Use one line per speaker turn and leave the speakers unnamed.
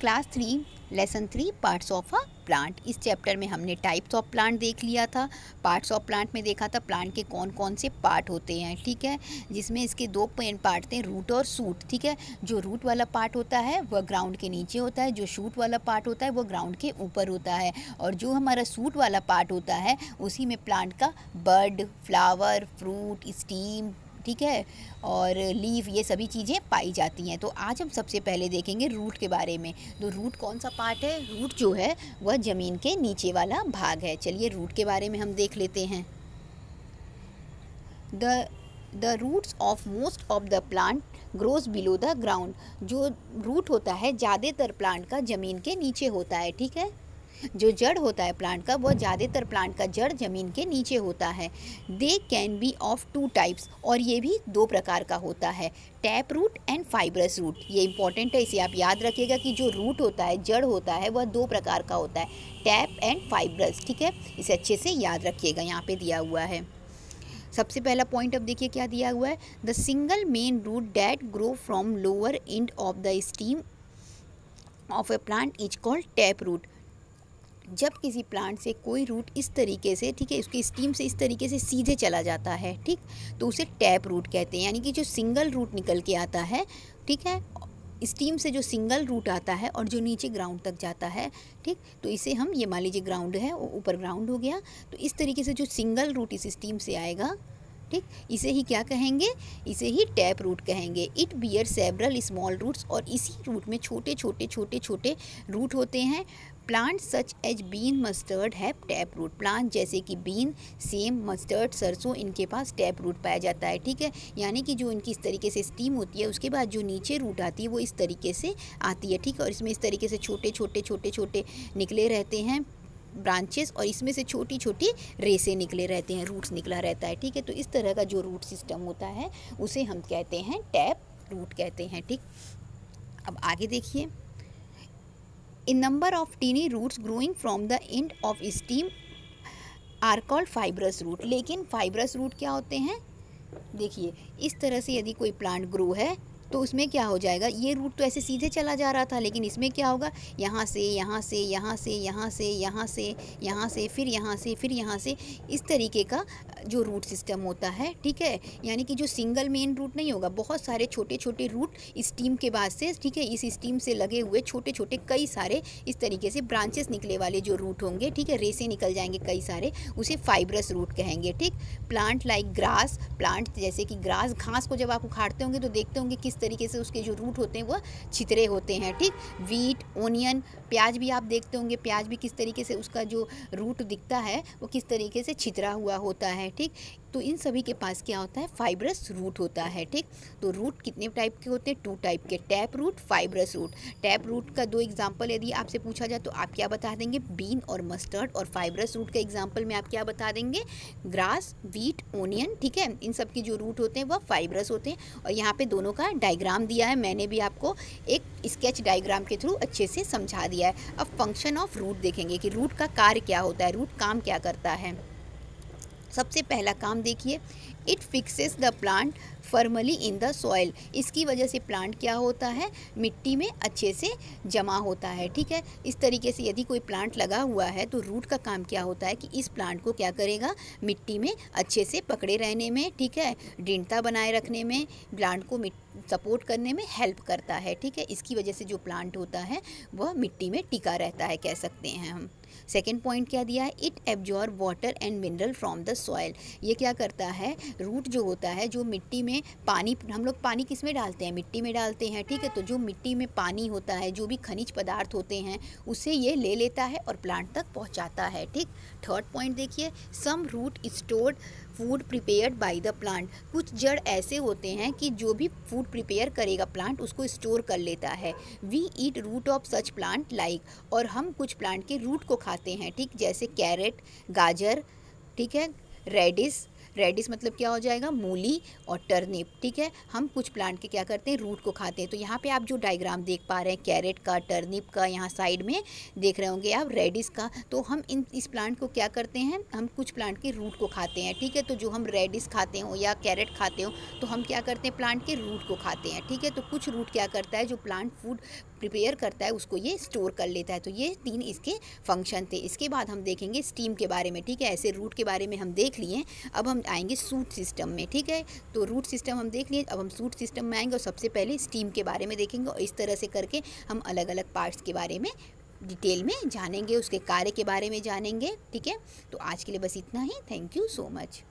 Class 3 lesson 3 parts of a plant. इस chapter में हमने टाइप्स ऑफ प्लांट देख लिया था। पार्ट्स ऑफ प्लांट में देखा था प्लांट के कौन कौन से पार्ट होते हैं, ठीक है, जिसमें इसके दो मेन पार्ट थे, रूट और शूट। ठीक है, जो रूट वाला पार्ट होता है वह ग्राउंड के नीचे होता है, जो शूट वाला पार्ट होता है वो ग्राउंड के ऊपर होता है, और जो हमारा शूट वाला पार्ट होता है उसी में प्लांट का बड, फ्लावर, फ्रूट, स्टीम, ठीक है, और लीफ, ये सभी चीज़ें पाई जाती हैं। तो आज हम सबसे पहले देखेंगे रूट के बारे में। तो रूट कौन सा पार्ट है? रूट जो है वह ज़मीन के नीचे वाला भाग है। चलिए रूट के बारे में हम देख लेते हैं। The roots of most of the plant grows below the ground. जो रूट होता है ज़्यादातर प्लांट का ज़मीन के नीचे होता है, ठीक है। जो जड़ होता है प्लांट का वो ज़्यादातर प्लांट का जड़ ज़मीन के नीचे होता है। They can be of 2 types, और ये भी 2 प्रकार का होता है, tap root and fibrous root. ये इंपॉर्टेंट है, इसे आप याद रखिएगा कि जो रूट होता है, जड़ होता है, वह 2 प्रकार का होता है, टैप एंड फाइब्रस, ठीक है। इसे अच्छे से याद रखिएगा, यहाँ पे दिया हुआ है। सबसे पहला पॉइंट अब देखिए क्या दिया हुआ है। The single main root that grow from lower end of the stem of a plant is called tap root. जब किसी प्लांट से कोई रूट इस तरीके से, ठीक है, उसकी स्टीम से इस तरीके से सीधे चला जाता है, ठीक, तो उसे टैप रूट कहते हैं। यानी कि जो सिंगल रूट निकल के आता है, ठीक है, स्टीम से जो सिंगल रूट आता है और जो नीचे ग्राउंड तक जाता है, ठीक, तो इसे हम, ये मान लीजिए ग्राउंड है, ऊपर ग्राउंड हो गया, तो इस तरीके से जो सिंगल रूट इस स्टीम से आएगा, ठीक, इसे ही क्या कहेंगे? इसे ही टैप रूट कहेंगे। It bear several small roots, और इसी रूट में छोटे छोटे रूट होते हैं। Plant such as bean, mustard have tap root. Plant जैसे कि बीन, सेम, मस्टर्ड, सरसों, इनके पास टैप रूट पाया जाता है, ठीक है। यानी कि जो इनकी इस तरीके से स्टीम होती है, उसके बाद जो नीचे रूट आती है वो इस तरीके से आती है, ठीक है, और इसमें इस तरीके से छोटे छोटे निकले रहते हैं ब्रांचेस, और इसमें से छोटी छोटी रेसे निकले रहते हैं, रूट्स निकला रहता है, ठीक है। तो इस तरह का जो रूट सिस्टम होता है उसे हम कहते हैं टैप रूट कहते हैं, ठीक। अब आगे देखिए। A number of teeny roots growing from the end of stem are called fibrous root। लेकिन fibrous root क्या होते हैं? देखिए, इस तरह से यदि कोई प्लांट ग्रो है तो उसमें क्या हो जाएगा, ये रूट तो ऐसे सीधे चला जा रहा था, लेकिन इसमें क्या होगा, यहाँ से यहाँ से यहाँ से यहाँ से यहाँ से यहाँ से फिर यहाँ से फिर यहाँ से, इस तरीके का जो रूट सिस्टम होता है, ठीक है। यानी कि जो सिंगल मेन रूट नहीं होगा, बहुत सारे छोटे छोटे रूट स्टीम के बाद से, ठीक है, इस स्टीम से लगे हुए छोटे छोटे कई सारे इस तरीके से ब्रांचेस निकले वाले जो रूट होंगे, ठीक है, रेसे निकल जाएंगे कई सारे, उसे फाइब्रस रूट कहेंगे, ठीक। प्लांट लाइक ग्रास, प्लांट जैसे कि ग्रास, घास को जब आप उखाड़ते होंगे तो देखते होंगे किस तरीके से उसके जो रूट होते हैं वह छितरे होते हैं, ठीक। वीट, ओनियन, प्याज भी आप देखते होंगे, प्याज भी किस तरीके से उसका जो रूट दिखता है वो किस तरीके से छितरा हुआ होता है, ठीक। तो इन सभी के पास क्या होता है, फाइब्रस रूट होता है, ठीक। तो रूट कितने टाइप के होते हैं? 2 टाइप के, tap root, fibrous root. Tap root का 2 एग्जाम्पल यदि आपसे पूछा जाए तो आप क्या बता देंगे? बीन और मस्टर्ड। और फाइब्रस रूट का एग्जाम्पल में आप क्या बता देंगे? ग्रास, वीट, ओनियन, ठीक है। इन सब के जो रूट होते हैं वह फाइब्रस होते हैं। और यहाँ पे दोनों का डायग्राम दिया है, मैंने भी आपको एक स्केच डायग्राम के थ्रू अच्छे से समझा दिया है। अब फंक्शन ऑफ रूट देखेंगे कि रूट का कार्य क्या होता है, रूट काम क्या करता है। सबसे पहला काम देखिए, it fixes the plant firmly in the soil. इसकी वजह से प्लांट क्या होता है, मिट्टी में अच्छे से जमा होता है, ठीक है। इस तरीके से यदि कोई प्लांट लगा हुआ है तो रूट का काम क्या होता है कि इस प्लांट को क्या करेगा, मिट्टी में अच्छे से पकड़े रहने में, ठीक है, दृढ़ता बनाए रखने में, प्लांट को सपोर्ट करने में हेल्प करता है, ठीक है। इसकी वजह से जो प्लांट होता है वह मिट्टी में टिका रहता है, कह सकते हैं हम। सेकेंड पॉइंट क्या दिया है, it absorb water and mineral from the soil. ये क्या करता है, रूट जो होता है, जो मिट्टी में पानी, हम लोग पानी किस में डालते हैं, मिट्टी में डालते हैं, ठीक है। तो जो मिट्टी में पानी होता है, जो भी खनिज पदार्थ होते हैं, उसे ये ले लेता है और प्लांट तक पहुंचाता है, ठीक। थर्ड पॉइंट देखिए, some root stored food prepared by the plant. कुछ जड़ ऐसे होते हैं कि जो भी फूड प्रिपेयर करेगा प्लांट उसको स्टोर कर लेता है। We eat root of such plant like, और हम कुछ प्लांट के रूट को खाते हैं, ठीक, जैसे कैरेट, गाजर, ठीक है, रेडिस, रेडिस मतलब क्या हो जाएगा, मूली, और टर्निप, ठीक है। हम कुछ प्लांट के क्या करते हैं, रूट को खाते हैं। तो यहाँ पे आप जो डायग्राम देख पा रहे हैं कैरेट का, टर्निप का, यहाँ साइड में देख रहे होंगे आप रेडिस का, तो हम इस प्लांट को क्या करते हैं, हम कुछ प्लांट के रूट को खाते हैं, ठीक है। तो जो हम रेडिस खाते हो या कैरेट खाते हो तो हम क्या करते हैं, प्लांट के रूट को खाते हैं, ठीक है। तो कुछ रूट क्या करता है, जो प्लांट फूड प्रिपेयर करता है उसको ये स्टोर कर लेता है। तो ये 3 इसके फंक्शन थे। इसके बाद हम देखेंगे स्टीम के बारे में, ठीक है। ऐसे रूट के बारे में हम देख लिए, अब हम आएंगे सूट सिस्टम में, ठीक है। तो रूट सिस्टम हम देख लिए, अब हम सूट सिस्टम में आएंगे और सबसे पहले स्टीम के बारे में देखेंगे और इस तरह से करके हम अलग अलग पार्ट्स के बारे में डिटेल में जानेंगे, उसके कार्य के बारे में जानेंगे, ठीक है। तो आज के लिए बस इतना ही। Thank you so much.